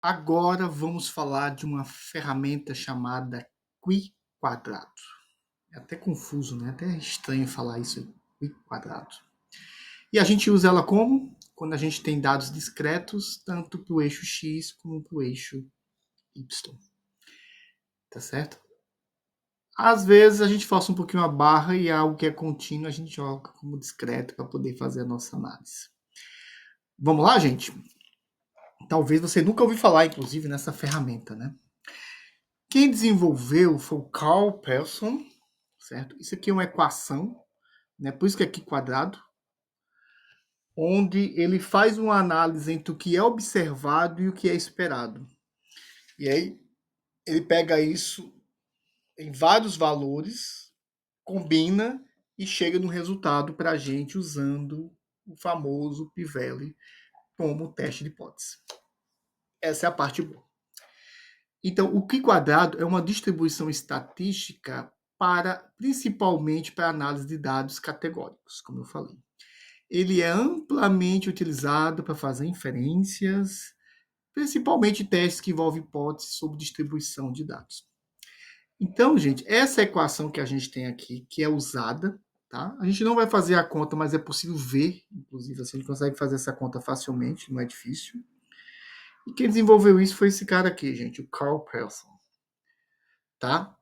Agora vamos falar de uma ferramenta chamada Qui Quadrado. É até confuso, né? Até estranho falar isso, Qui Quadrado. E a gente usa ela como? Quando a gente tem dados discretos, tanto para o eixo X como para o eixo Y. Tá certo? Às vezes a gente força um pouquinho a barra e algo que é contínuo a gente joga como discreto para poder fazer a nossa análise. Vamos lá, gente? Talvez você nunca ouviu falar, inclusive, nessa ferramenta, né? Quem desenvolveu foi o Carl Pearson, certo? Isso aqui é uma equação, né? Por isso que é aqui quadrado, onde ele faz uma análise entre o que é observado e o que é esperado. E aí ele pega isso em vários valores, combina e chega no resultado para a gente usando o famoso P-Valley como teste de hipótese. Essa é a parte boa. Então, o Q quadrado é uma distribuição estatística principalmente para análise de dados categóricos, como eu falei. Ele é amplamente utilizado para fazer inferências, principalmente testes que envolvem hipóteses sobre distribuição de dados. Então, gente, essa equação que a gente tem aqui, que é usada, tá? A gente não vai fazer a conta, mas é possível ver, inclusive, assim, a gente consegue fazer essa conta facilmente, não é difícil. E quem desenvolveu isso foi esse cara aqui, gente, o Carl Pearson, tá?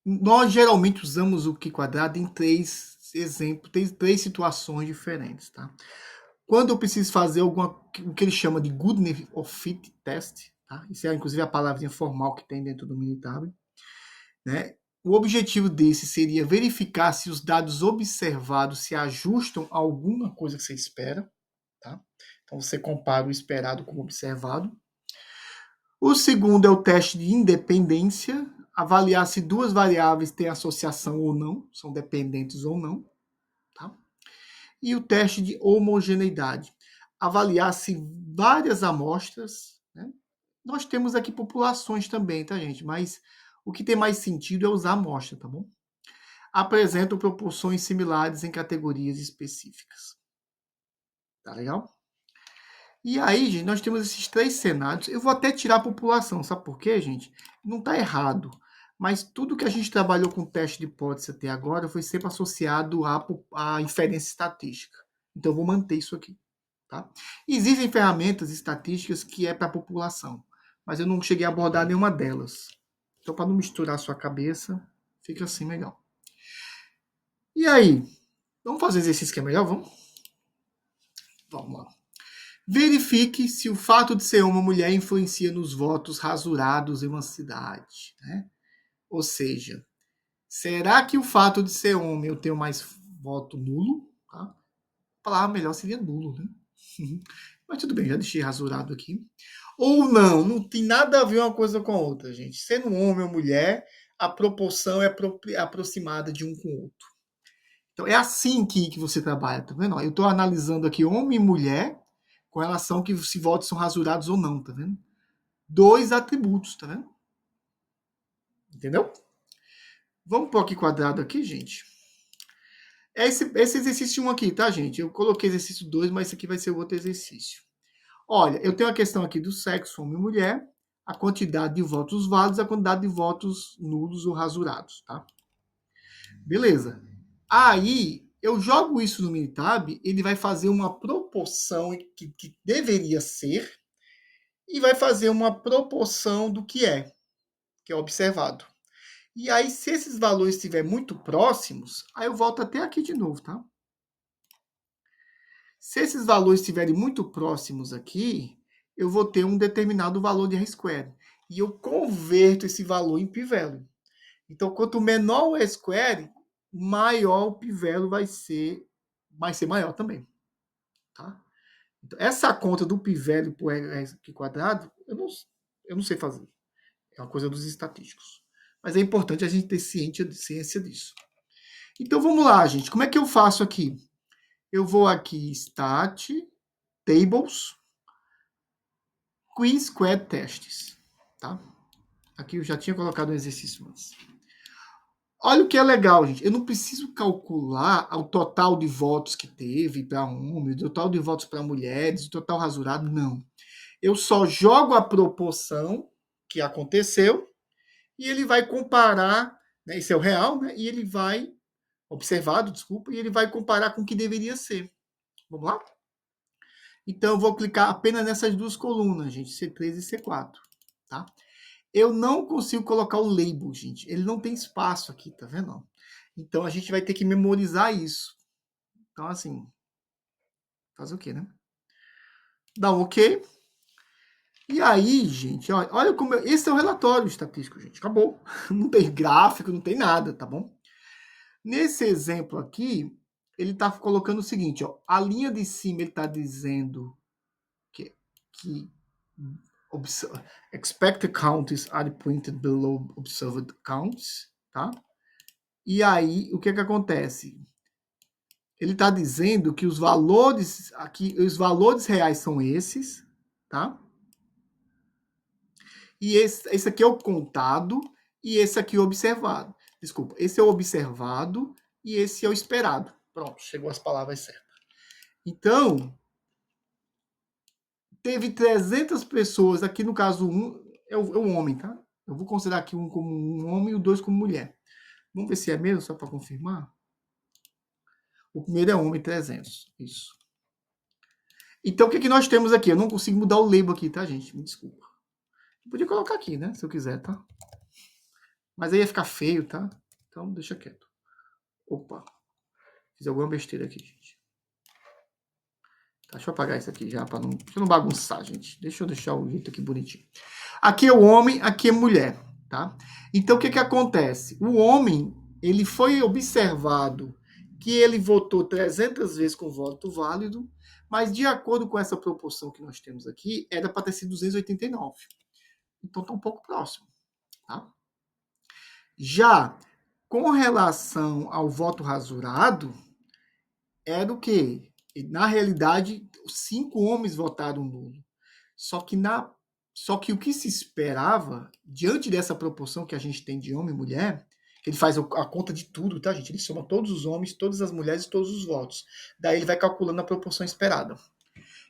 Nós geralmente usamos o Q quadrado em três exemplos, três situações diferentes, tá? Quando eu preciso fazer o que ele chama de goodness of fit test, tá? Isso é inclusive a palavrinha formal que tem dentro do Minitab, né? O objetivo desse seria verificar se os dados observados se ajustam a alguma coisa que você espera, tá? Então você compara o esperado com o observado. O segundo é o teste de independência, avaliar se duas variáveis têm associação ou não, são dependentes ou não. Tá? E o teste de homogeneidade, avaliar se várias amostras, né? Nós temos aqui populações também, tá, gente? Mas o que tem mais sentido é usar amostra, tá bom? Apresentam proporções similares em categorias específicas. Tá legal? E aí, gente, nós temos esses três cenários. Eu vou até tirar a população, sabe por quê, gente? Não está errado. Mas tudo que a gente trabalhou com teste de hipótese até agora foi sempre associado à inferência estatística. Então, eu vou manter isso aqui. Tá? Existem ferramentas estatísticas que é para a população, mas eu não cheguei a abordar nenhuma delas. Então, para não misturar a sua cabeça, fica assim melhor. E aí? Vamos fazer exercício que é melhor? Vamos? Vamos lá. Verifique se o fato de ser uma mulher influencia nos votos rasurados em uma cidade. Né? Ou seja, será que o fato de ser homem eu tenho mais voto nulo? Tá? A palavra melhor seria nulo, né? Mas tudo bem, já deixei rasurado aqui. Ou não, não tem nada a ver uma coisa com a outra, gente. Sendo um homem ou mulher, a proporção é aproximada de um com o outro. Então é assim que você trabalha, tá vendo? Eu estou analisando aqui homem e mulher com relação a que se votos são rasurados ou não, tá vendo? Dois atributos, tá vendo? Entendeu? Vamos pôr aqui quadrado aqui, gente. Esse exercício 1 aqui, tá, gente? Eu coloquei exercício 2, mas esse aqui vai ser outro exercício. Olha, eu tenho a questão aqui do sexo, homem e mulher, a quantidade de votos válidos, a quantidade de votos nulos ou rasurados, tá? Beleza. Aí, eu jogo isso no Minitab, ele vai fazer uma proporção que deveria ser e vai fazer uma proporção do que é observado. E aí, se esses valores estiverem muito próximos, aí eu volto até aqui de novo, tá? Se esses valores estiverem muito próximos aqui, eu vou ter um determinado valor de R-square. E eu converto esse valor em p-value. Então, quanto menor o R-square, maior o p-value vai ser maior também. Tá? Então, essa conta do p-value por R quadrado, eu não sei fazer. É uma coisa dos estatísticos. Mas é importante a gente ter ciência disso. Então, vamos lá, gente. Como é que eu faço aqui? Eu vou aqui, stat, tables, quiz square testes. Tá? Aqui eu já tinha colocado um exercício antes. Olha o que é legal, gente. Eu não preciso calcular o total de votos que teve para homens, o total de votos para mulheres, o total rasurado, não. eu só jogo a proporção que aconteceu e ele vai comparar, né, esse é o real, né, e ele vai, observado, desculpa, e ele vai comparar com o que deveria ser. Vamos lá? Então, eu vou clicar apenas nessas duas colunas, gente, C3 e C4, tá? Eu não consigo colocar o label, gente. Ele não tem espaço aqui, tá vendo? Então, a gente vai ter que memorizar isso. Então, assim, fazer o quê, né? Dá um OK. E aí, gente, olha como... Esse é o relatório estatístico, gente. Acabou. Não tem gráfico, não tem nada, tá bom? Nesse exemplo aqui, ele está colocando o seguinte, ó. A linha de cima, ele está dizendo que expected counts are printed below observed counts, tá? E aí, o que acontece? Ele está dizendo que os valores aqui, os valores reais são esses, tá? E esse aqui é o contado e esse aqui é o observado. Desculpa, esse é o observado e esse é o esperado. Pronto, chegou as palavras certas. Então, teve 300 pessoas, aqui no caso um é o homem, tá? Eu vou considerar aqui um como um homem e o dois como mulher. Vamos ver se é mesmo, só para confirmar. O primeiro é homem, 300. Isso. Então, o que nós temos aqui? Eu não consigo mudar o label aqui, tá, gente? Me desculpa. Eu podia colocar aqui, né? Se eu quiser, tá? Mas aí ia ficar feio, tá? Então, deixa quieto. Opa. Fiz alguma besteira aqui, gente. Tá, deixa eu apagar isso aqui já, para não bagunçar, gente. Deixa eu deixar o jeito aqui bonitinho. Aqui é o homem, aqui é mulher, tá? Então, o que acontece? O homem, ele foi observado que ele votou 300 vezes com voto válido, mas de acordo com essa proporção que nós temos aqui, era para ter sido 289. Então, está um pouco próximo, tá? Já com relação ao voto rasurado, era o quê? Na realidade, 5 homens votaram nulo. Só que o que se esperava, diante dessa proporção que a gente tem de homem e mulher, ele faz a conta de tudo, tá, gente? Ele soma todos os homens, todas as mulheres e todos os votos. Daí ele vai calculando a proporção esperada.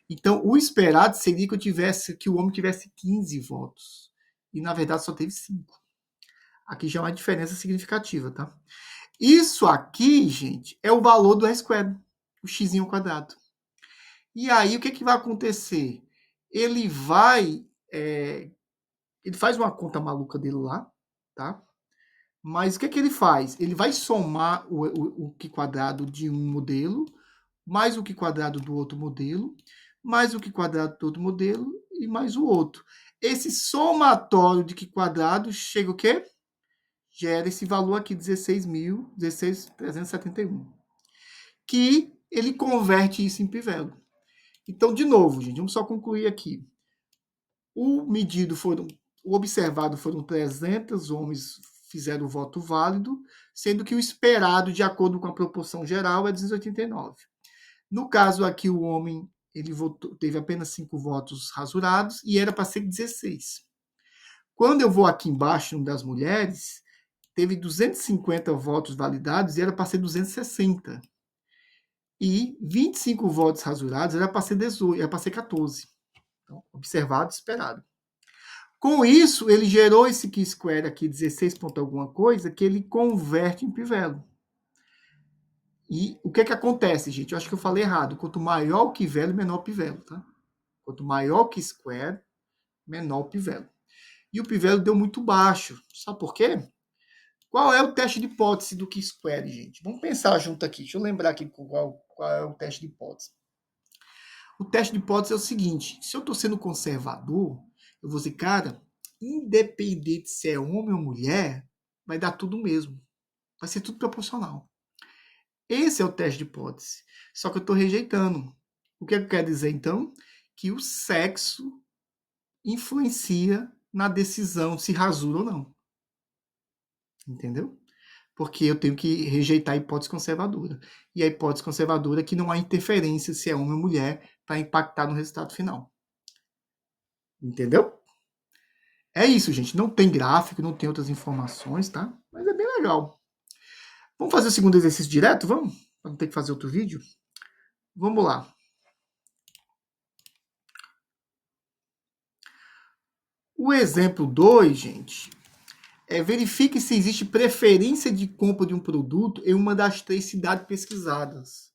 Então, o esperado seria que o homem tivesse 15 votos. E, na verdade, só teve 5. Aqui já é uma diferença significativa, tá? Isso aqui, gente, é o valor do R-squared, o x ao quadrado. E aí, o que vai acontecer? Ele faz uma conta maluca dele lá, tá? Mas o que ele faz? Ele vai somar o Q quadrado de um modelo, mais o Q quadrado do outro modelo, mais o Q quadrado do outro modelo e mais o outro. Esse somatório de Q quadrado chega o quê? Gera esse valor aqui, 16.371. Que ele converte isso em pivelo. Então, de novo, gente, vamos só concluir aqui. O observado foram 300 homens fizeram o voto válido, sendo que o esperado, de acordo com a proporção geral, é 289. No caso aqui, o homem teve apenas 5 votos rasurados e era para ser 16. Quando eu vou aqui embaixo, no das mulheres, teve 250 votos validados e era para ser 260. E 25 votos rasurados era para ser 18, era para ser 14. Então, observado, esperado. Com isso, ele gerou esse Q-square aqui, 16 ponto alguma coisa, que ele converte em pivelo. E o que acontece, gente? Eu acho que eu falei errado. Quanto maior o Q-velo, menor o pivelo, tá? Quanto maior o Q-square, menor o pivelo. E o pivelo deu muito baixo. Sabe por quê? Qual é o teste de hipótese do Q-square, gente? Vamos pensar junto aqui. Deixa eu lembrar aqui qual é o teste de hipótese. O teste de hipótese é o seguinte. Se eu estou sendo conservador, eu vou dizer, cara, independente se é homem ou mulher, vai dar tudo mesmo. Vai ser tudo proporcional. Esse é o teste de hipótese. Só que eu estou rejeitando. O que quer dizer, então? Que o sexo influencia na decisão se rasura ou não. Entendeu? Porque eu tenho que rejeitar a hipótese conservadora. E a hipótese conservadora é que não há interferência se é homem ou mulher para impactar no resultado final. Entendeu? É isso, gente. Não tem gráfico, não tem outras informações, tá? Mas é bem legal. Vamos fazer o segundo exercício direto? Vamos? Para não ter que fazer outro vídeo? Vamos lá. O exemplo 2, gente, verifique se existe preferência de compra de um produto em uma das 3 cidades pesquisadas.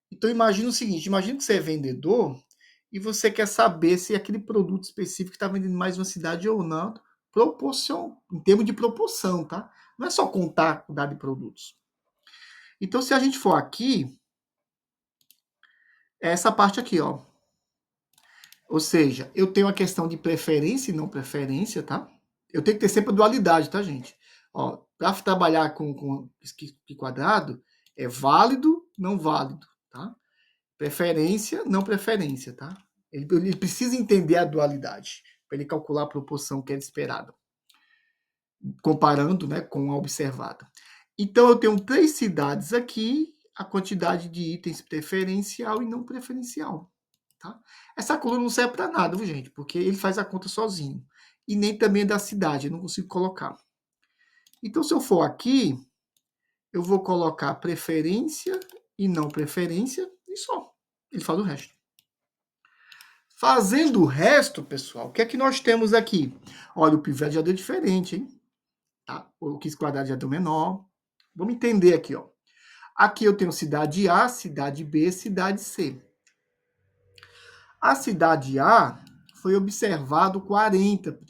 Então, imagina o seguinte, imagina que você é vendedor e você quer saber se aquele produto específico está vendendo mais em uma cidade ou não, em termos de proporção, tá? Não é só contar a quantidade de produtos. Então, se a gente for aqui, é essa parte aqui, ó. Ou seja, eu tenho a questão de preferência e não preferência, tá? Eu tenho que ter sempre a dualidade, tá, gente? Ó, para trabalhar com pi quadrado, é válido, não válido, tá? Preferência, não preferência, tá? Ele precisa entender a dualidade para ele calcular a proporção que é esperada, comparando, né, com a observada. Então, eu tenho 3 cidades aqui, a quantidade de itens preferencial e não preferencial. Tá? Essa coluna não serve para nada, viu, gente? Porque ele faz a conta sozinho. E nem também é da cidade, eu não consigo colocar. Então, se eu for aqui, eu vou colocar preferência e não preferência e só. Ele faz o resto. Fazendo o resto, pessoal, o que é que nós temos aqui? Olha, o pivete já deu diferente, hein? Tá? O Q quadrado já deu menor. Vamos entender aqui, ó. Aqui eu tenho cidade A, cidade B, cidade C. A cidade A foi observado 40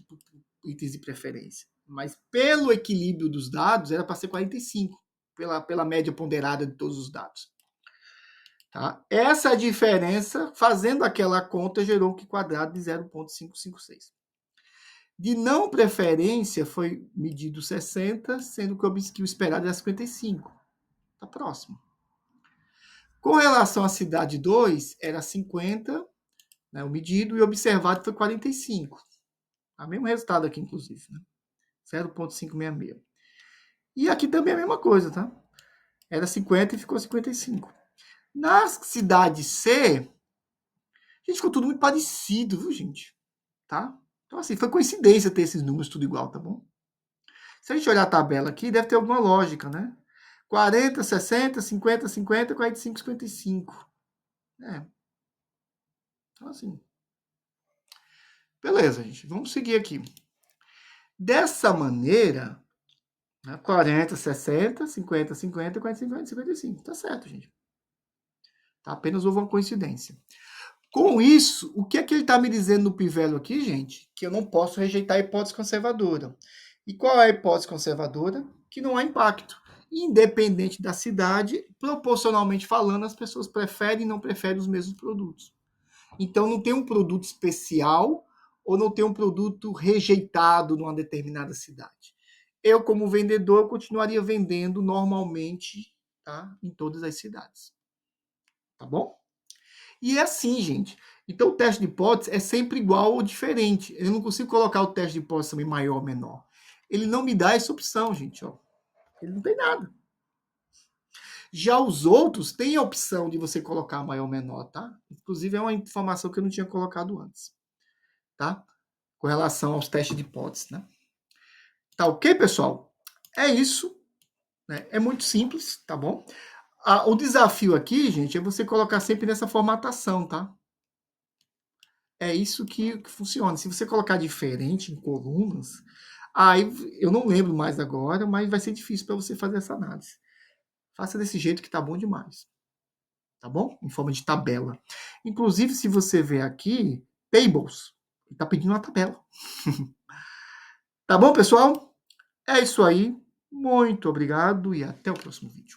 itens de preferência, mas pelo equilíbrio dos dados era para ser 45, pela média ponderada de todos os dados. Tá? Essa diferença, fazendo aquela conta, gerou um Q quadrado de 0,556. De não preferência foi medido 60, sendo que o esperado era 55. Está próximo. Com relação à cidade 2, era 50, né, o medido, e o observado foi 45. O mesmo resultado aqui, inclusive. Né? 0,566. E aqui também é a mesma coisa, tá? Era 50 e ficou 55. Na cidade C, gente, ficou tudo muito parecido, viu, gente? Tá? Então, assim, foi coincidência ter esses números tudo igual, tá bom? Se a gente olhar a tabela aqui, deve ter alguma lógica, né? 40, 60, 50, 50, 45, 55. É. Então, assim. Beleza, gente. Vamos seguir aqui. Dessa maneira, né, 40, 60, 50, 50, 45, 55. Tá certo, gente. Tá? Apenas houve uma coincidência. Com isso, o que é que ele está me dizendo no pivelo aqui, gente? Que eu não posso rejeitar a hipótese conservadora. E qual é a hipótese conservadora? Que não há impacto. Independente da cidade, proporcionalmente falando, as pessoas preferem e não preferem os mesmos produtos. Então, não tem um produto especial ou não tem um produto rejeitado numa determinada cidade. Eu, como vendedor, continuaria vendendo normalmente, tá, em todas as cidades. Tá bom? E é assim, gente. Então, o teste de hipótese é sempre igual ou diferente. Eu não consigo colocar o teste de hipótese também maior ou menor. Ele não me dá essa opção, gente. Ó. Ele não tem nada. Já os outros têm a opção de você colocar maior ou menor, tá? Inclusive, é uma informação que eu não tinha colocado antes. Tá? Com relação aos testes de hipótese, né? Tá ok, pessoal? É isso. Né? É muito simples, tá bom? O desafio aqui, gente, é você colocar sempre nessa formatação, tá? É isso que funciona. Se você colocar diferente em colunas, aí eu não lembro mais agora, mas vai ser difícil para você fazer essa análise. Faça desse jeito que tá bom demais. Tá bom? Em forma de tabela. Inclusive, se você ver aqui, tables, ele tá pedindo uma tabela. Tá bom, pessoal? É isso aí. Muito obrigado e até o próximo vídeo.